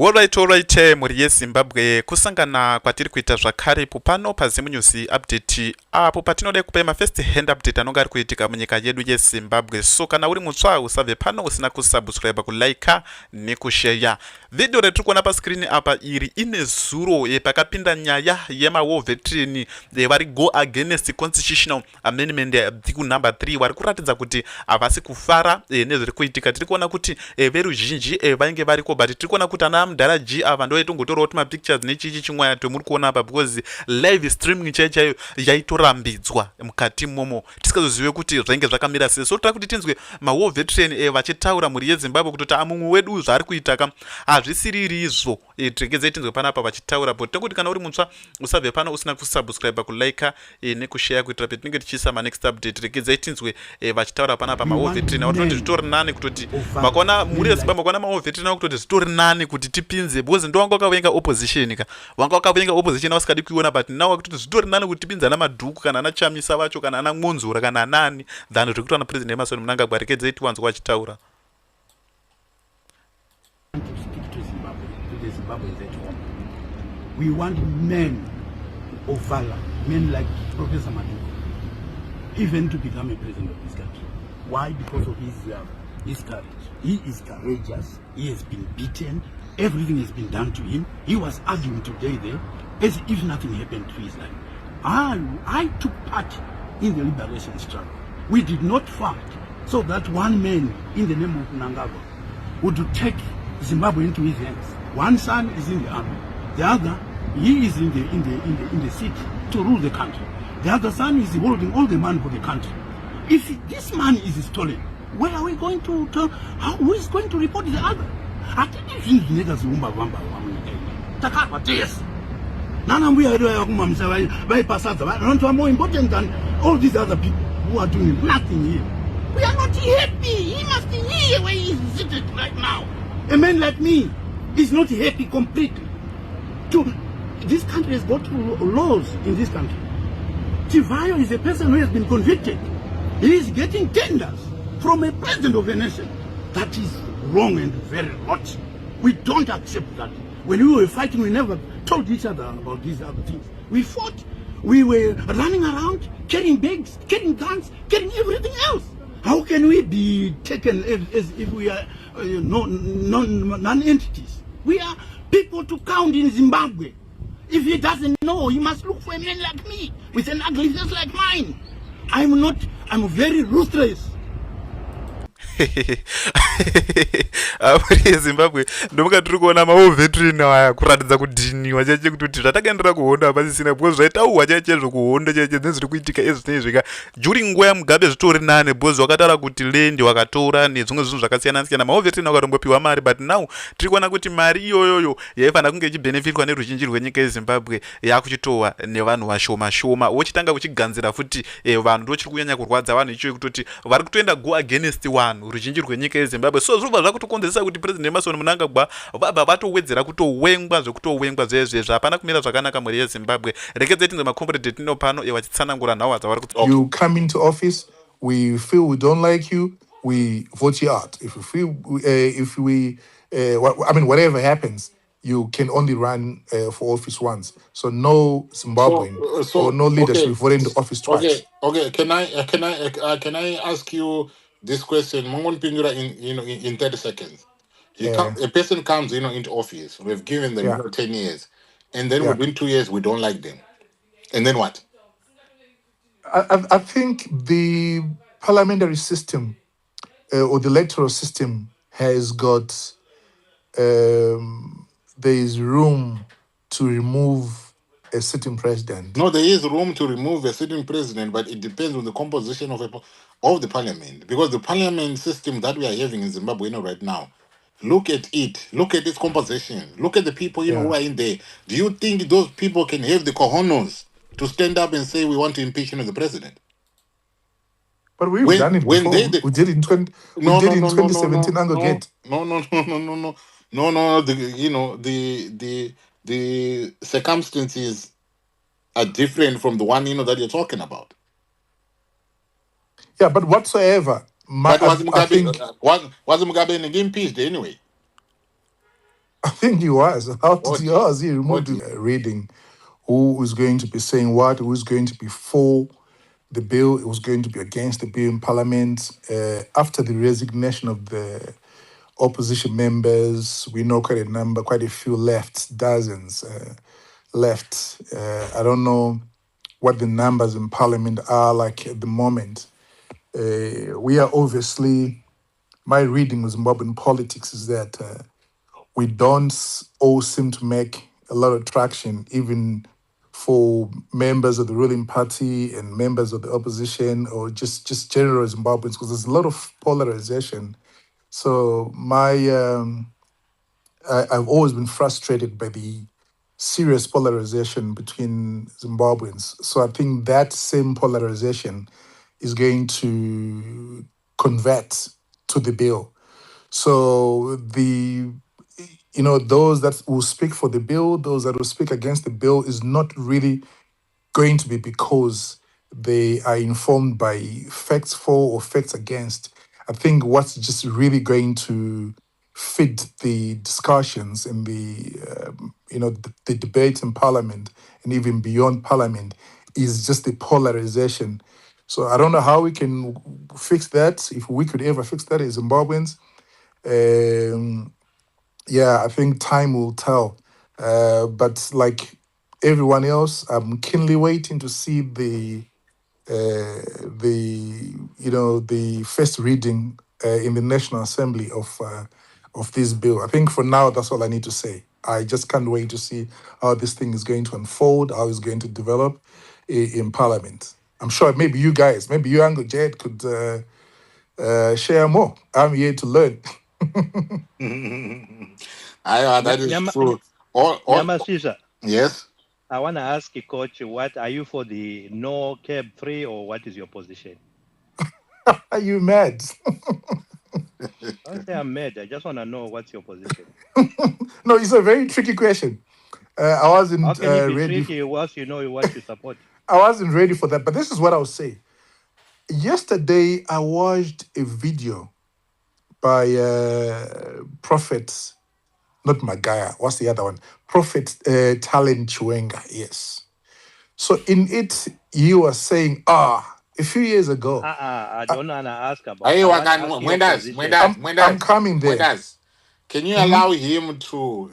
Alright, muri yeZimbabwe kusangana kwatiri kuita zvakare ipo pano paZimu News update apo patinode kupa mafirst hand update anonga ari kuitika munyika yedu yeZimbabwe. So kana uri mutsva usabve pano usina kusubscribe, kulike nekushare. Video retiri kuona pascreen apa iri ine zuro pakapinda nyaya yemawar veteran vari go against constitutional amendment number 3 vari kuratidza kuti havasi kufara nezviri kuitika. Tiri kuona kuti veruzhinji vainge variko, but tiri kuona kuti ana mudharaji ava ndo aitongotorawo mapictures nechichi chimwe tomuri kuona apa because live streaming chaiyo yaitorambidzwa mukati momo tisikazozive kuti zvainge zvakamira sei. So tiri kuti tinzwe mawar veteran vachitaura muri yeZimbabwe kutoti mumwe wedu zvaari kuitaka hazvisiriri izvo. Tiregedzei tinzwe panapa vachitaura, but tekuti kana uri mutsva usabve pano usina kusubscribe, kulike nekushare kuitira petinenge tichiisa manext update. Regedzei tinzwe vachitaura panapa mawar veteran autoti zvitori nani kutoti vakaona muri yeZimbabwe vakaona mawar veteran kutoti zvitori nani kuti tipinze because ndo wanga wakavenga opposition wanga wakavenga opposition vasikadi kuiona, but now wakutoti zvitori nani kuti tipinze ana madhuku kana ana chamisa vacho kana ana ngonzura kana anani than zviri kuitwa napresident Emerson Mnangagwa. Regedzei tiwanzwa vachitaura. We want men of valor, men like Professor Matuka, even to become a president of this country. Why? Because of his courage. He is courageous. He has been beaten. Everything has been done to him. He was arguing today there as if nothing happened to his life. I took part in the liberation struggle. We did not fight so that one man in the name of Mnangagwa would take Zimbabwe into his hands. One son is in the army. The other, he is in the city to rule the country. The other son is holding all the money for the country. If this money is stolen, where are we going to turn? Who is going to report the other? I think if you need us, more important than all these other people who are doing nothing here. We are not happy. He must be here where he is seated right now. A man like me is not happy completely. This country has got laws in this country. Tivayo is a person who has been convicted. He is getting tenders from a president of a nation. That is wrong and very hot. We don't accept that. When we were fighting, we never told each other about these other things. We fought. We were running around, carrying bags, carrying guns, carrying everything else. How can we be taken as if we are non-entities? We are people to count in Zimbabwe. If he doesn't know, he must look for a man like me with an ugly face like mine. I'm very ruthless. Muri yeZimbabwe ndomuka tiri kuona mawar veteran aya kuratidza kudhiniwa chaiche kutoti zvatakandirira kuhonda hapasisina because zvaitauhwa chaizvo kuhonda chaiche nezviri kuitika ezvinezvika during nguva yaMugabe zvitori nane because wakataura kuti land wakatora nezvimwe zvinhu zvakasiyana siyana. Mawar veteran akatombopiwa mari, but now tiri kuona kuti mari iyoyoyo yaifanira kunge ichibhenefitwa neruzhinji rwenyika yeZimbabwe yakuchitowa nevanhu vashoma shoma, wochitanga uchiganzira futi vanhu ndochiri kunyanya kurwadza vanhu ichoyo kutoti vari kutoenda go against vanhu ruzhinji rwenyika yeZimbabwe. So zvinobva zvakutokonzeresa kuti president Emerson Mnangagwa vabva vatowedzera kutowengwa zvekutowengwa zvezvezvo. Hapana kumira zvakanaka muri yeZimbabwe. Regedzei tinzwe makomborate tino pano vachitsanangura nhau dzavari kuti you come into office, we feel we don't like you, we vote you out. If whatever happens, you can only run for office once. So no Zimbabwean or no leaders will vote into office twice. Okay. Can I ask you this question? In 30 seconds. A person comes, into office. We've given them 10 years, and then within 2 years we don't like them, and then what? I think the parliamentary system or the electoral system has got there is room to remove a sitting president. No, there is room to remove a sitting president, but it depends on the composition of the parliament. Because the parliament system that we are having in Zimbabwe right now, look at it. Look at its composition. Look at the people who are in there. Do you think those people can have the cojones to stand up and say we want to impeach the president? But we've done it before. We did it in 2017. No. The circumstances are different from the one that you're talking about. Yeah, but whatsoever. Was Mugabe impeached anyway? I think he was. What? How has he removed What? his reading? Who is going to be saying what? Who is going to be for the bill? It was going to be against the bill in Parliament. After the resignation of the opposition members, we know quite a number, quite a few left, dozens left. I don't know what the numbers in Parliament are like at the moment. We are obviously, my reading of Zimbabwean politics is that we don't all seem to make a lot of traction, even for members of the ruling party and members of the opposition, or just general Zimbabweans, because there's a lot of polarization. So I've always been frustrated by the serious polarization between Zimbabweans. So I think that same polarization is going to convert to the bill. So those that will speak for the bill, those that will speak against the bill is not really going to be because they are informed by facts for or facts against. I think what's just really going to feed the discussions and the debates in Parliament and even beyond Parliament is just the polarization. So I don't know how we can fix that, if we could ever fix that as Zimbabweans. Um, yeah, I think time will tell. But like everyone else, I'm keenly waiting to see the first reading in the National Assembly of this bill. I think for now that's all I need to say. I just can't wait to see how this thing is going to unfold, how it's going to develop in Parliament. I'm sure maybe you guys, maybe you, Uncle Jed, could share more. I'm here to learn. That is true. All, Nyamasisa, yes. I want to ask you, Coach, what are you for the no CAB3 or what is your position? Are you mad? I don't say I'm mad. I just want to know what's your position. No, it's a very tricky question. I How wasn't can it be ready. tricky once you know what you support? I wasn't ready for that, but this is what I'll say. Yesterday, I watched a video by Prophet, not Magaya. What's the other one? Prophet Talent Chiwenga. Yes. So in it, he was saying, a few years ago. I don't want to ask about. Hey, I want to Wagan, ask your Mwendas, position. Mwendas, I'm Mwendas, coming there. Mwendas. Can you Mhm. allow him to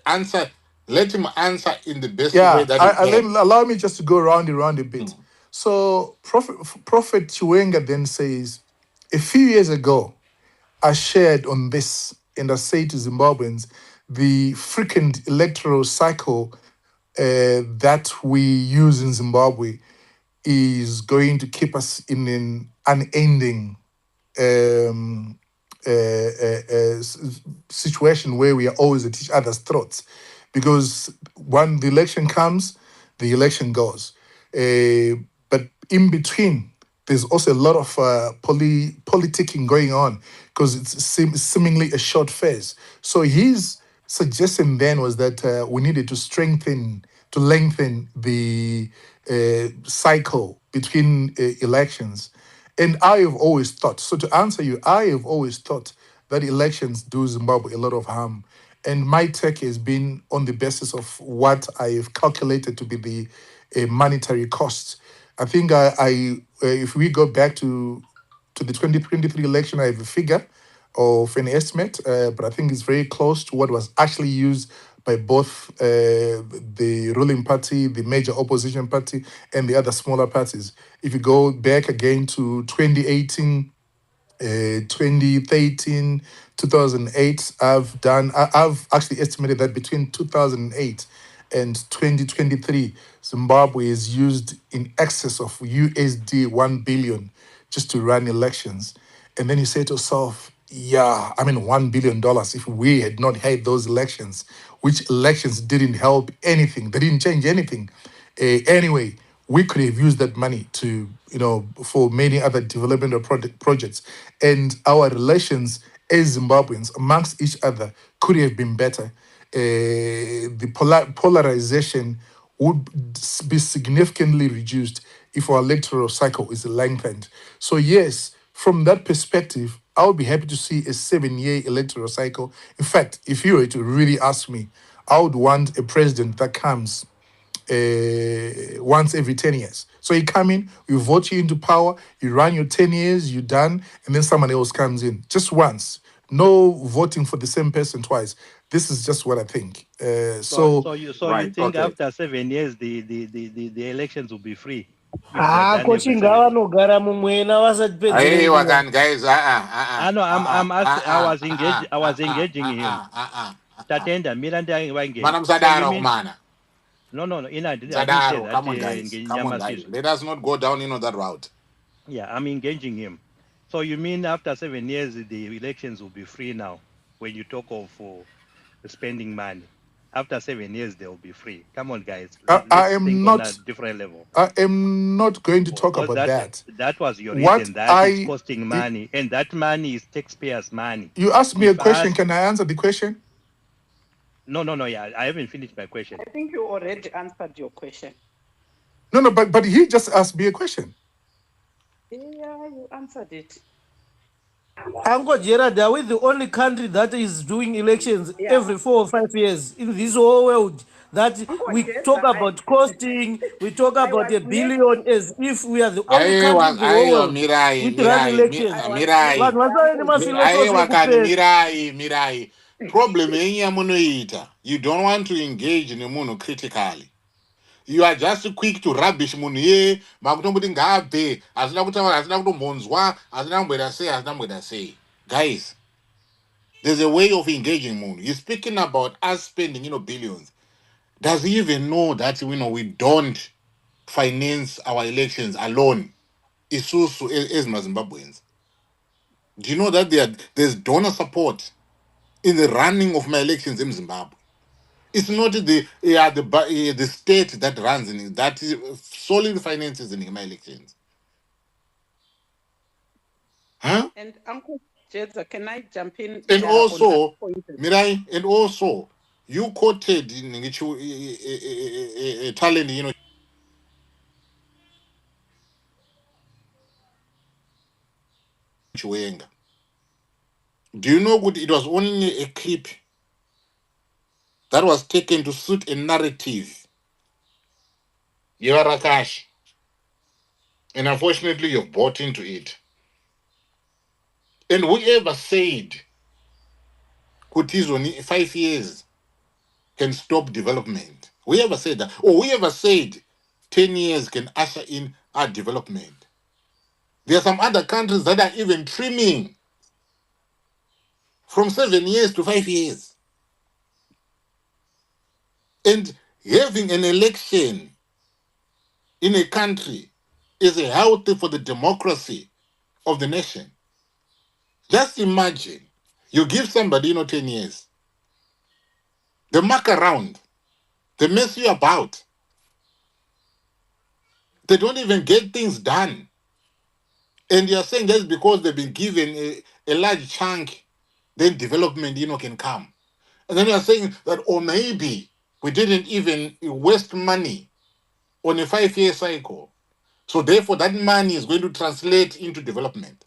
answer? Let him answer in the best way Yeah, that he can. allow me just to go around and round a bit. So Prophet Chiwenga then says, a few years ago, I shared on this and I say to Zimbabweans, the frequent electoral cycle that we use in Zimbabwe is going to keep us in an unending um, situation where we are always at each other's throats. Because when the election comes, the election goes. But in between, there's also a lot of politicking going on because it's seemingly a short phase. So his suggestion then was that we needed to lengthen the cycle between elections. And I have always thought, so to answer you, I have always thought that elections do Zimbabwe a lot of harm. And my take has been on the basis of what I have calculated to be the monetary costs. I think if we go back to the 2023 election, I have a figure of an estimate, but I think it's very close to what was actually used by both the ruling party, the major opposition party, and the other smaller parties. If you go back again to 2018, 2013, 2008, I've actually estimated that between 2008 and 2023, Zimbabwe is used in excess of USD 1 billion just to run elections. And then you say to yourself, yeah, I mean, $1 billion. If we had not had those elections, which elections didn't help anything, they didn't change anything. Anyway, we could have used that money to, for many other development of projects. And our relations as Zimbabweans amongst each other could have been better. The polarization would be significantly reduced if our electoral cycle is lengthened. So yes, from that perspective, I would be happy to see a 7-year electoral cycle. In fact, if you were to really ask me, I would want a president that comes once every 10 years. So you come in, you vote you into power, you run your 10 years, you're done, and then someone else comes in just once. No voting for the same person twice. This is just what I think. So you Right. think Okay. after 7 years the elections will be free if they are Ah, done every kochinga 7 years? vanogara mumwena vasatipedzere Hey, nguva. wakan guys. I know I was engaging him. Tatenda Miranda engage. Manam So you Sadaro, mean kumana. no, I didn't say Zadaro, that come on, guys. Come on, guys. Nyamasizwe. Let us not go down, that route. Yeah, I'm engaging him. So you mean after 7 years the elections will be free now? When you talk of spending money, after 7 years they will be free. Come on, guys, I, I let's am think on a not different level. I am not going to talk Because about that. that was your What reason that it's I costing you money, and that money is taxpayers' money. you asked me a If question, us, can I answer the question? no, yeah, I haven't finished my question. I think you already answered your question. No, but he just asked me a question. Yeah, you answered it. Uncle Gerard, are we the only country that is doing elections Yeah. every 4 or 5 years in this whole world? That Uncle we talk Jeza, about costing, we talk I about was a next. billion as if we are the only country in the whole world which run I elections. was next, Vanhu vasaine Uncle Jeza. masilotosi ekupesa. Mirai. Problem yenye munoita. You don't want to engage in munhu critically. You are just quick to rubbish munhu ye, makutomboti ngaabve, asina kutaura, asina kutombonzwa, asina kumboita sei. Guys, there's a way of engaging munhu. You're speaking about us spending, billions. Does he even know that, we don't finance our elections alone? Isusu as Zimbabweans. Do you know that there's donor support in the running of my elections in Zimbabwe? It's not the state that runs in it, that solely finances in my elections. Huh? And Uncle Jeza, can I jump in And on that also, point? Mirai, you quoted in a talent, Chiwenga. Do you know good? It was only a clip that was taken to suit a narrative. You are Rakash. And unfortunately, you've bought into it. And whoever said Kutizoni 5 years can stop development, whoever said that, or whoever said 10 years can usher in our development. There are some other countries that are even trimming from 7 years to 5 years. And having an election in a country is healthy for the democracy of the nation. Just imagine you give somebody 10 years, they muck around, they mess you about, they don't even get things done. And you're saying that's because they've been given a large chunk, then development can come. And then you're saying that, or maybe we didn't even waste money on a 5-year cycle. So therefore that money is going to translate into development.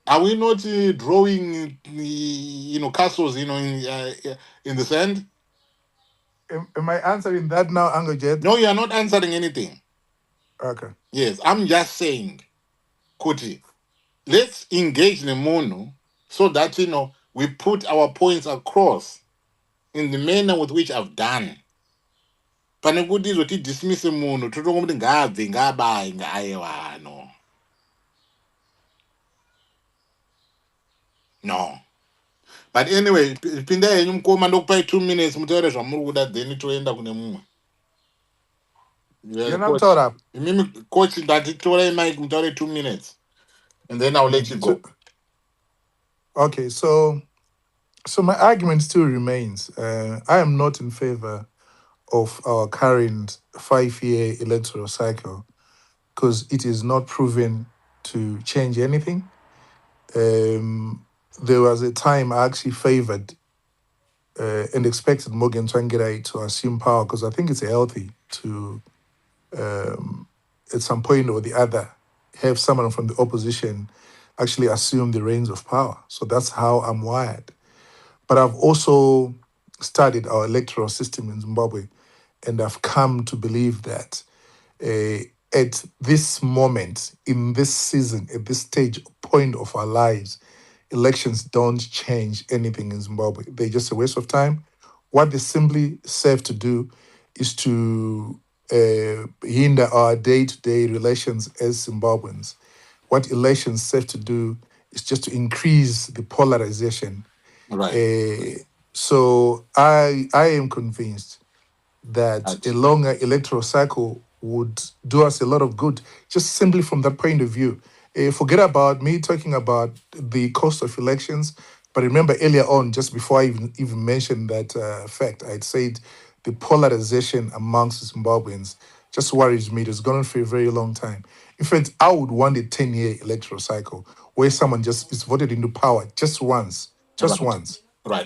Are we not drawing, castles, in the sand? Am I answering that now, Uncle Jet? No, you are not answering anything. Okay. Yes, I'm just saying, Kuti, let's engage the mono so that, we put our points across in the manner with which I've done. Pane kuti izoti dismiss munhu totonga kuti ngaabve ngaabaye ngaaiwa no. But anyway, pinda henyu mukoma ndokupai 2 minutes mutaure zvamuri kuda, then toenda kune mumwe. You're not Coach, taught up. imimi coach ndatitorai mic mutaure 2 minutes and then I'll let you So, go. okay, so my argument still remains. I am not in favor of our current 5-year electoral cycle because it is not proven to change anything. There was a time I actually favored and expected Morgan Tsvangirai to assume power because I think it's healthy to at some point or the other, have someone from the opposition actually assume the reins of power. So that's how I'm wired. But I've also studied our electoral system in Zimbabwe, and I've come to believe that uh, at this moment, in this season, at this stage point of our lives, elections don't change anything in Zimbabwe. They're just a waste of time. What they simply serve to do is to hinder our day-to-day relations as Zimbabweans. What elections serve to do is just to increase the polarization. Right. So I am convinced that a Right. longer electoral cycle would do us a lot of good, just simply from that point of view. Forget about me talking about the cost of elections, but remember earlier on, just before I even mentioned that fact, I'd said the polarization amongst Zimbabweans just worries me. It's gone on for a very long time. In fact, I would want a 10-year electoral cycle where someone just is voted into power just once, Right.